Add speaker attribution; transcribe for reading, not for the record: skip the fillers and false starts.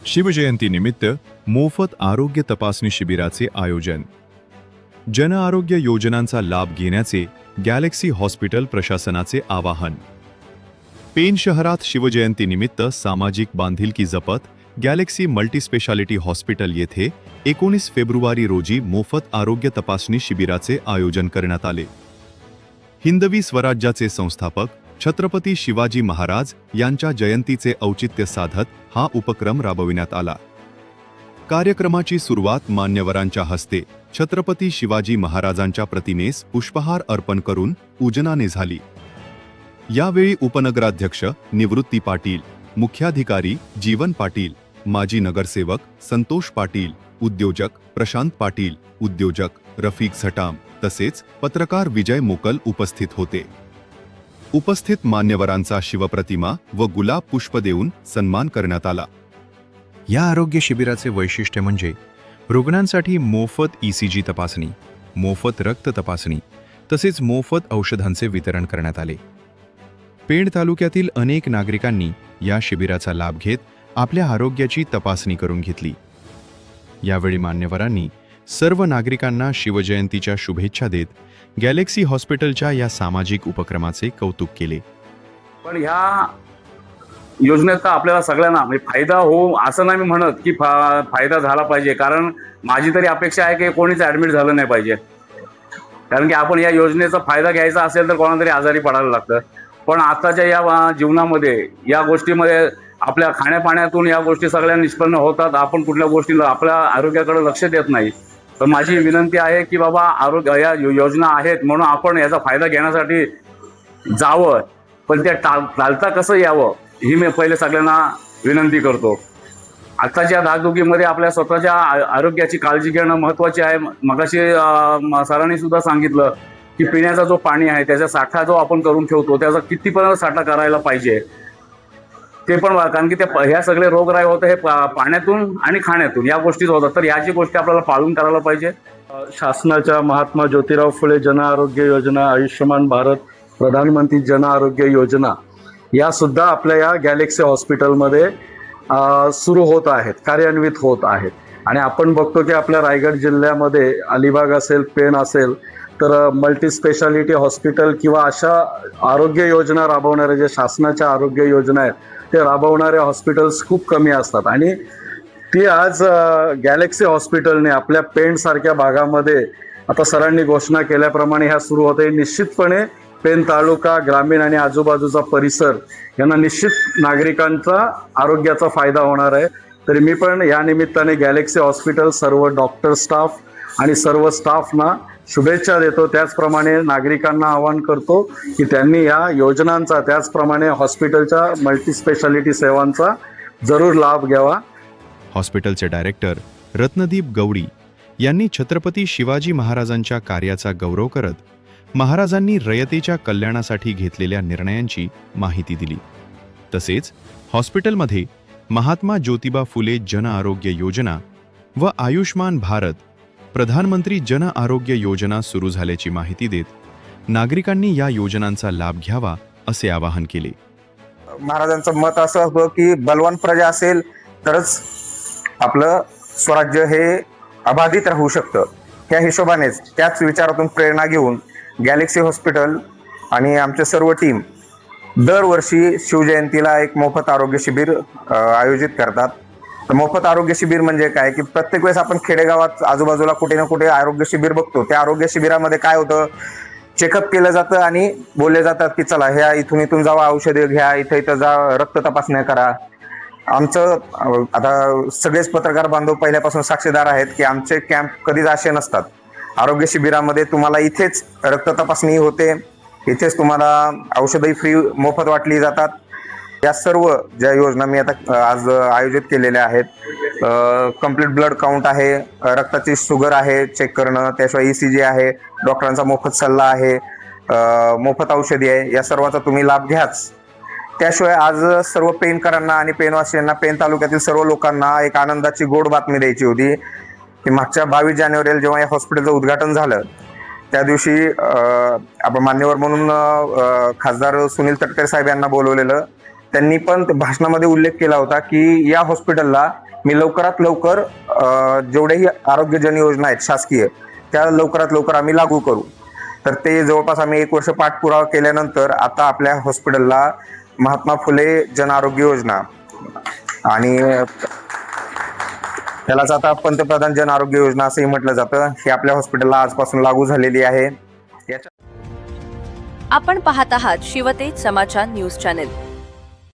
Speaker 1: शिवजयंतीनिमित्त मोफत आरोग्य तपासणी शिबिराचे आयोजन. जन आरोग्य योजनांचा लाभ घेण्याचे गॅलेक्सी हॉस्पिटल प्रशासनाचे आवाहन. पेण शहरात शिवजयंतीनिमित्त सामाजिक बांधिलकी जपत गॅलेक्सी मल्टीस्पेशालिटी हॉस्पिटल येथे 19 फेब्रुवारी रोजी मोफत आरोग्य तपासणी शिबिराचे आयोजन करण्यात आले. हिंदवी स्वराज्याचे संस्थापक छत्रपती शिवाजी महाराज यांच्या जयंतीचे औचित्य साधत हा उपक्रम राबविण्यात आला. कार्यक्रमाची सुरुवात मान्यवरांच्या हस्ते छत्रपती शिवाजी महाराजांच्या प्रतिमेस पुष्पहार अर्पण करून पूजनाने झाली. यावेळी उपनगराध्यक्ष निवृत्ती पाटील, मुख्याधिकारी जीवन पाटील, माजी नगरसेवक संतोष पाटील, उद्योजक प्रशांत पाटील, उद्योजक रफिक झटाम तसेच पत्रकार विजय मोकल उपस्थित होते. उपस्थित मान्यवरांचा शिवप्रतिमा व गुलाब पुष्प देऊन सन्मान करण्यात आला.
Speaker 2: या आरोग्य शिबिराचे वैशिष्ट्य म्हणजे रुग्णांसाठी मोफत ECG तपासणी, मोफत रक्त तपासणी तसेच मोफत औषधांचे वितरण करण्यात आले. पेण तालुक्यातील अनेक नागरिकांनी या शिबिराचा लाभ घेत आपल्या आरोग्याची तपासणी करून घेतली. यावेळी मान्यवरांनी सर्व नागरिकांना शिवजयंतीच्या शुभेच्छा देत गॅलेक्सी हॉस्पिटलच्या या सामाजिक उपक्रमाचे कौतुक केले.
Speaker 3: पण ह्या योजनेचा आपल्याला सगळ्यांना फायदा हो असं नाही मी म्हणत की फायदा झाला पाहिजे, कारण माझी तरी अपेक्षा आहे की कोणीच ॲडमिट झालं नाही पाहिजे. कारण की आपण या योजनेचा फायदा घ्यायचा असेल तर कोणाला तरी आजारी पडायला लागतं. पण आताच्या या जीवनामध्ये या गोष्टीमध्ये आपल्या खाण्यापाण्यातून या गोष्टी सगळ्या निष्पन्न होतात. आपण कुठल्या गोष्टीला आपल्या आरोग्याकडे लक्ष देत नाही. तर माझी विनंती आहे की बाबा आरोग्य या योजना आहेत म्हणून आपण याचा फायदा घेण्यासाठी जावं, पण ते टाळता कसं यावं ही मी पहिले सगळ्यांना विनंती करतो. आताच्या धाकधुकीमध्ये आपल्या स्वतःच्या आरोग्याची काळजी घेणं महत्त्वाचे आहे. मगाशी सरांनी सुद्धा सांगितलं की पिण्याचा जो पाणी आहे त्याचा साठा जो आपण करून ठेवतो त्याचा कितीपर्यंत साठा करायला पाहिजे ते पण, कारण की ह्या सगळे रोगराई होतं हे पाण्यातून आणि खाण्यातून या गोष्टीच होतात. तर याची गोष्टी आपल्याला पाळून करायला पाहिजे.
Speaker 4: शासनाच्या महात्मा ज्योतिराव फुले जन आरोग्य योजना, आयुष्यमान भारत, प्रधानमंत्री जन आरोग्य योजना या सुद्धा आपल्या या गॅलेक्सी हॉस्पिटलमध्ये सुरू होत आहेत, कार्यान्वित होत आहेत. आणि आपण बघतो की आपल्या रायगड जिल्ह्यामध्ये अलिबाग असेल, पेण असेल तर मल्टीस्पेशालिटी हॉस्पिटल किंवा अशा आरोग्य योजना राबवणाऱ्या जे शासनाच्या आरोग्य योजना आहेत ते राबवणारे हॉस्पिटल्स खूप कमी असतात. आणि ती आज गॅलेक्सी हॉस्पिटलने आपल्या पेणसारख्या भागामध्ये आता सरांनी घोषणा केल्याप्रमाणे ह्या सुरू होते. निश्चितपणे पेण तालुका, ग्रामीण आणि आजूबाजूचा परिसर यांना निश्चित नागरिकांचा आरोग्याचा फायदा होणार आहे. तरी मी पण या निमित्ताने गॅलेक्सी हॉस्पिटल, सर्व डॉक्टर स्टाफ आणि सर्व स्टाफना शुभेच्छा देतो. त्याचप्रमाणे नागरिकांना आवाहन करतो की त्यांनी या योजनांचा, त्याचप्रमाणे हॉस्पिटलच्या मल्टीस्पेशालिटी सेवांचा जरूर लाभ घ्यावा.
Speaker 2: हॉस्पिटलचे डायरेक्टर रत्नदीप गवडी यांनी छत्रपती शिवाजी महाराजांच्या कार्याचा गौरव करत महाराजांनी रयतेच्या कल्याणासाठी घेतलेल्या निर्णयांची माहिती दिली. तसेच हॉस्पिटलमध्ये महात्मा ज्योतिबा फुले जन आरोग्य योजना व आयुष्मान भारत, प्रधानमंत्री जन आरोग्य योजना सुरू झाल्याची माहिती देत नागरिकांनी या योजनांचा लाभ घ्यावा असे आवाहन केले.
Speaker 5: महाराजांचं मत असं होतं की बलवान प्रजा असेल तरच आपलं स्वराज्य हे अबाधित राहू शकतं. त्या हिशोबानेच त्याच विचारातून प्रेरणा घेऊन गॅलेक्सी हॉस्पिटल आणि आमचे सर्व टीम दरवर्षी शिवजयंतीला एक मोफत आरोग्य शिबिर आयोजित करतात. तर मोफत आरोग्य शिबिर म्हणजे काय की प्रत्येक वेळेस आपण खेडेगावात आजूबाजूला कुठे ना कुठे आरोग्य शिबिर बघतो. त्या आरोग्य शिबिरामध्ये काय होतं, चेकअप केलं जातं आणि बोलले जातात की चला ह्या इथून जावा, औषधे घ्या, इथं जा, रक्त तपासण्या करा. आमचं आता सगळेच पत्रकार बांधव पहिल्यापासून साक्षीदार आहेत की आमचे कॅम्प कधीच असे नसतात. आरोग्य शिबिरामध्ये तुम्हाला इथेच रक्त तपासणी होते, इथेच तुम्हाला औषधही फ्री मोफत वाटली जातात. या सर्व ज्या योजना मी आता आज आयोजित केलेल्या आहेत, कंप्लीट ब्लड काउंट आहे, रक्ताची शुगर आहे चेक करणं, त्याशिवाय ECG आहे, डॉक्टरांचा मोफत सल्ला आहे, मोफत औषधी आहे, या सर्वाचा तुम्ही लाभ घ्याच. त्याशिवाय आज सर्व पेणकरांना आणि पेणवासियांना, पेण तालुक्यातील सर्व लोकांना एक आनंदाची गोड बातमी द्यायची होती की मागच्या 22 जानेवारीला जेव्हा या हॉस्पिटलचं उद्घाटन झालं त्या दिवशी आपण मान्यवर म्हणून खासदार सुनील तटकरे साहेब यांना बोलवलेलं. त्यांनी पण भाषणामध्ये उल्लेख केला होता की या हॉस्पिटलला मी लवकरात लवकर जेवढेही आरोग्य जन योजना आहेत शासकीय, त्या लवकरात लवकर आम्ही लागू करू. तर ते जवळपास आम्ही 1 वर्ष पाठपुरावा केल्यानंतर आता आपल्या हॉस्पिटलला महात्मा फुले जन आरोग्य योजना आणि त्यालाच आता पंतप्रधान जन आरोग्य योजना असंही म्हटलं जातं, हे आपल्या हॉस्पिटलला आजपासून लागू झालेली आहे.
Speaker 6: आपण पाहत आहात शिवतेज समाचार न्यूज चॅनेल.